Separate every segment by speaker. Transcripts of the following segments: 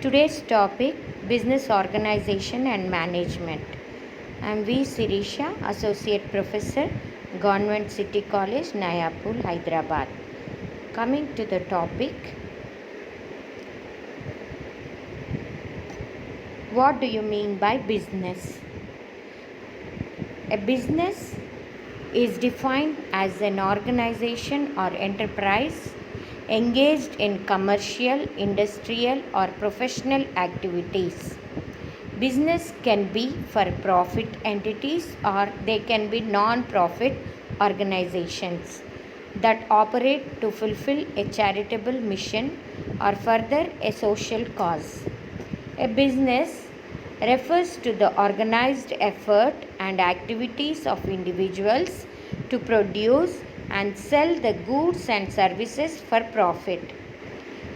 Speaker 1: Today's topic, business organization and management. I am V. Sirisha, Associate Professor, Government City College, Nayapur, Hyderabad. Coming to the topic, what do you mean by business? A business is defined as an organization or enterprise engaged in commercial, industrial, or professional activities. Business can be for profit entities or they can be non profit organizations that operate to fulfill a charitable mission or further a social cause. A business refers to the organized effort and activities of individuals to produce and sell the goods and services for profit.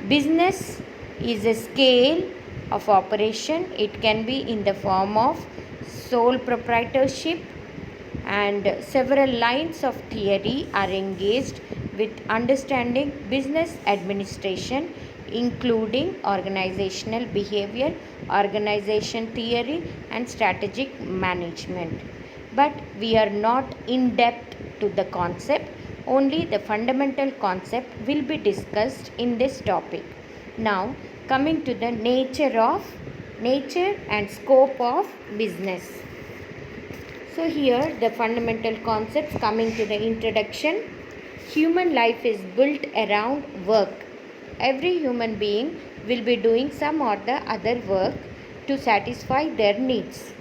Speaker 1: Business is a scale of operation. It can be in the form of sole proprietorship, and several lines of theory are engaged with understanding business administration, including organizational behavior, organization theory, and strategic management. But we are not in depth to the concept, only the fundamental concept will be discussed in this topic. Now, coming to the nature and scope of business. So here the fundamental concepts coming to the introduction. Human life is built around work. Every human being will be doing some or the other work to satisfy their needs.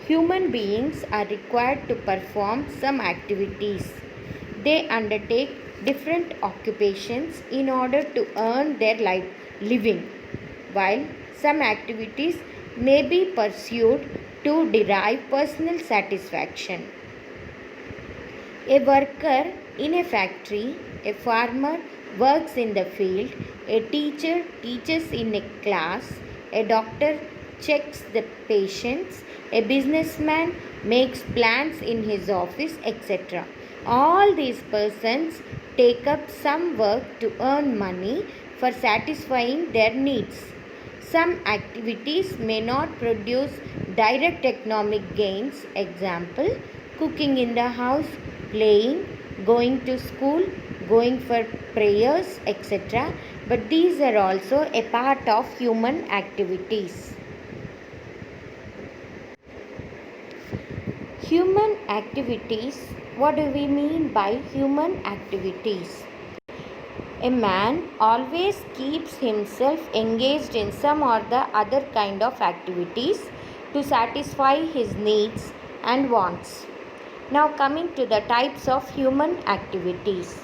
Speaker 1: Human beings are required to perform some activities. They undertake different occupations in order to earn their living, while some activities may be pursued to derive personal satisfaction. A worker in a factory, a farmer works in the field, a teacher teaches in a class, a doctor checks the patients, a businessman makes plans in his office, etc. All these persons take up some work to earn money for satisfying their needs. Some activities may not produce direct economic gains, example, cooking in the house, playing, going to school, going for prayers, etc. But these are also a part of human activities. Human activities. What do we mean by human activities? A man always keeps himself engaged in some or the other kind of activities to satisfy his needs and wants. Now coming to the types of human activities.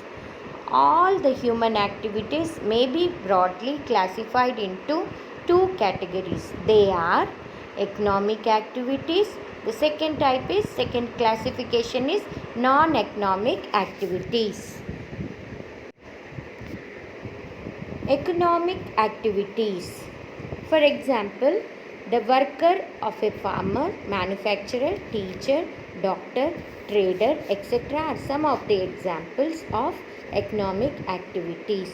Speaker 1: All the human activities may be broadly classified into two categories. They are economic activities. The second classification is non-economic activities. Economic activities. For example, the worker of a farmer, manufacturer, teacher, doctor, trader, etc. are some of the examples of economic activities.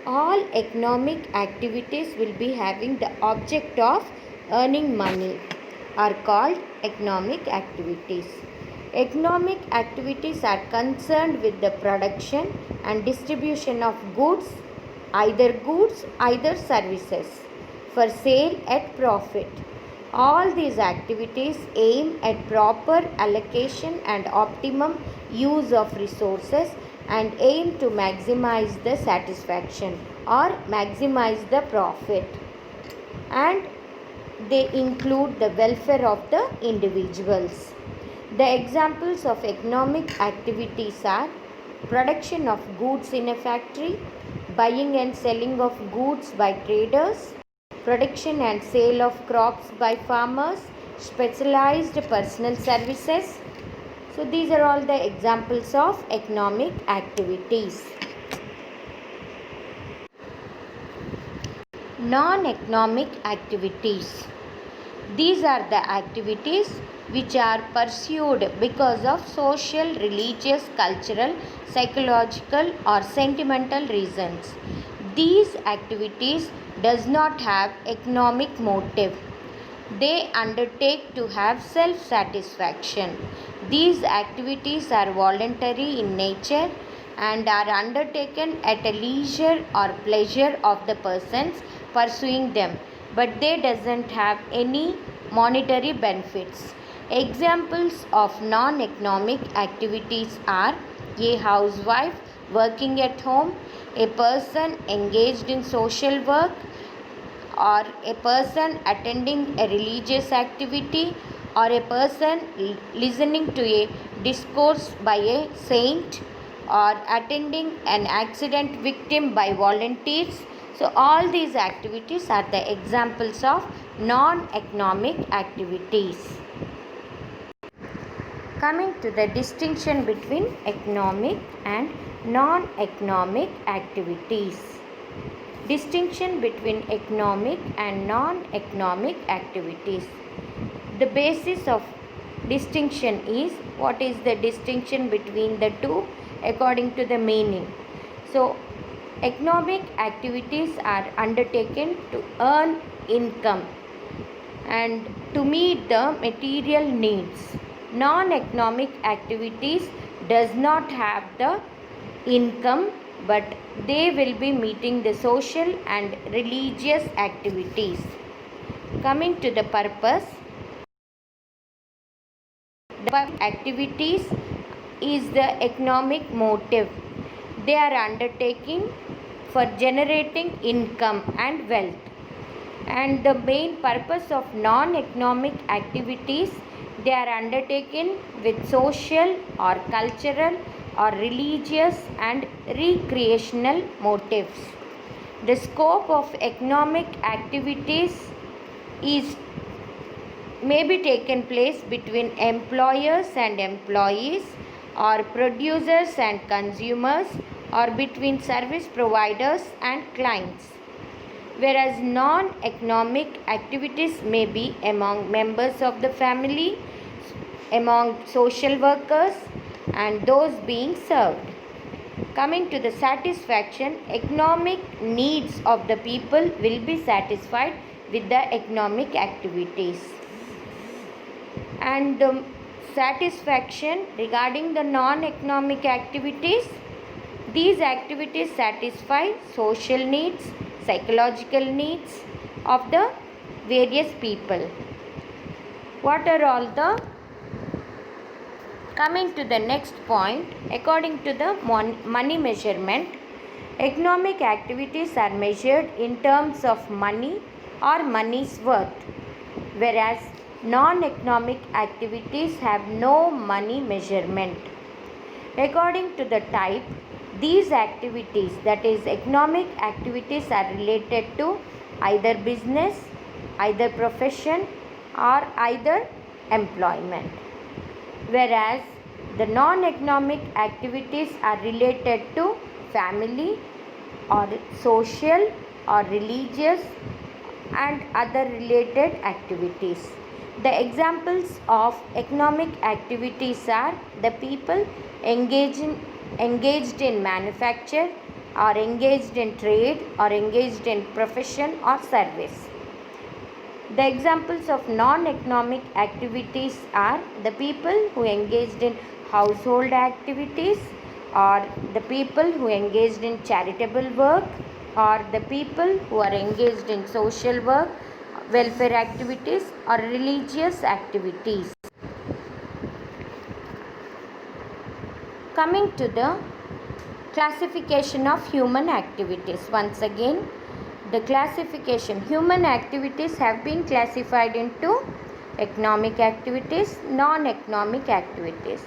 Speaker 1: All economic activities will be having the object of earning money are called economic activities. Economic activities are concerned with the production and distribution of goods, either services, for sale at profit. All these activities aim at proper allocation and optimum use of resources and aim to maximize the satisfaction or maximize the profit. And they include the welfare of the individuals. The examples of economic activities are production of goods in a factory, buying and selling of goods by traders, production and sale of crops by farmers, specialized personal services. So these are all the examples of economic activities. Non-economic activities. These are the activities which are pursued because of social, religious, cultural, psychological or sentimental reasons. These activities does not have economic motive. They undertake to have self-satisfaction. These activities are voluntary in nature and are undertaken at a leisure or pleasure of the persons pursuing them, but they doesn't have any monetary benefits. Examples of non-economic activities are a housewife working at home, a person engaged in social work, or a person attending a religious activity, or a person listening to a discourse by a saint, or attending an accident victim by volunteers. So all these activities are the examples of non-economic activities. Coming to the distinction between economic and non-economic activities. Distinction between economic and non-economic activities. The basis of distinction is what is the distinction between the two according to the meaning. So, economic activities are undertaken to earn income and to meet the material needs. Non-economic activities does not have the income, but they will be meeting the social and religious activities. Coming to the purpose, the activities is the economic motive. They are undertaking for generating income and wealth. And the main purpose of non-economic activities, they are undertaken with social or cultural or religious and recreational motives. The scope of economic activities is may be taken place between employers and employees, or producers and consumers, or between service providers and clients. Whereas non-economic activities may be among members of the family, among social workers, and those being served. Coming to the satisfaction, economic needs of the people will be satisfied with the economic activities. And the satisfaction regarding the non-economic activities, these activities satisfy social needs, psychological needs of the various people. What are all the Coming to the next point, according to the money measurement, economic activities are measured in terms of money or money's worth, whereas non-economic activities have no money measurement. According to the type, these activities, that is economic activities, are related to either business, either profession, or either employment. Whereas the non-economic activities are related to family or social or religious and other related activities. The examples of economic activities are the people engaged in manufacture, or engaged in trade, or engaged in profession or service. The examples of non-economic activities are the people who engaged in household activities, or the people who engaged in charitable work, or the people who are engaged in social work, welfare activities, or religious activities. Coming to the classification of human activities. Once again, the classification, human activities have been classified into economic activities, non-economic activities.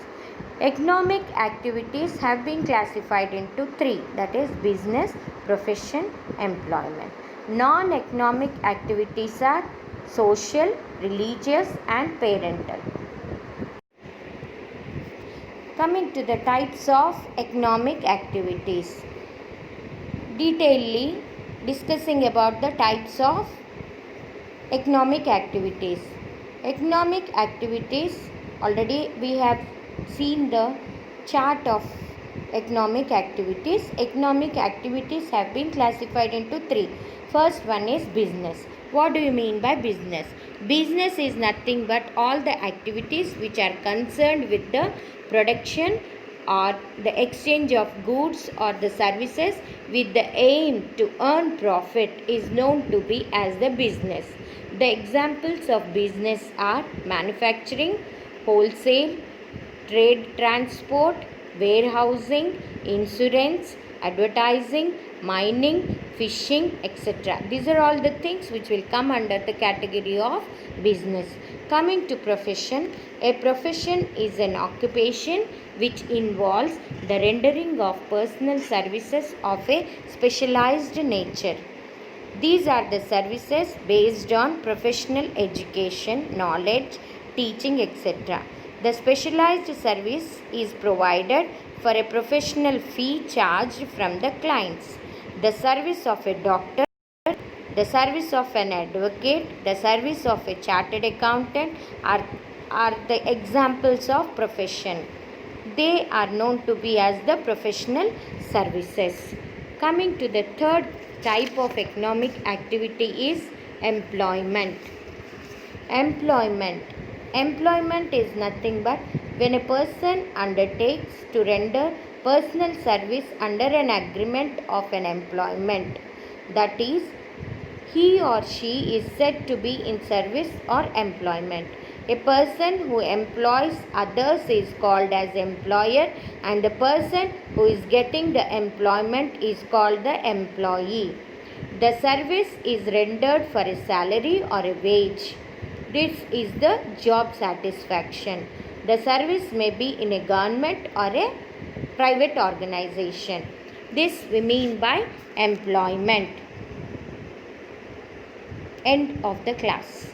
Speaker 1: Economic activities have been classified into three, that is business, profession, employment. Non-economic activities are social, religious, and parental. Coming to the types of economic activities. Detailedly discussing about the types of economic activities. Economic activities, already we have seen the chart of economic activities. Economic activities have been classified into three. First one is business. What do you mean by business? Business is nothing but all the activities which are concerned with the production or the exchange of goods or the services with the aim to earn profit is known to be as the business. The examples of business are manufacturing, wholesale, trade transport, warehousing, insurance, advertising, mining, fishing, etc. These are all the things which will come under the category of business. Coming to profession, a profession is an occupation which involves the rendering of personal services of a specialized nature. These are the services based on professional education, knowledge, teaching, etc. The specialized service is provided for a professional fee charged from the clients. The service of a doctor, the service of an advocate, the service of a chartered accountant are the examples of profession. They are known to be as the professional services. Coming to the third type of economic activity is employment. Employment. Employment is nothing but when a person undertakes to render personal service under an agreement of an employment. That is, he or she is said to be in service or employment. A person who employs others is called as employer, and the person who is getting the employment is called the employee. The service is rendered for a salary or a wage. This is the job satisfaction. The service may be in a government or a private organization. This we mean by employment. End of the class.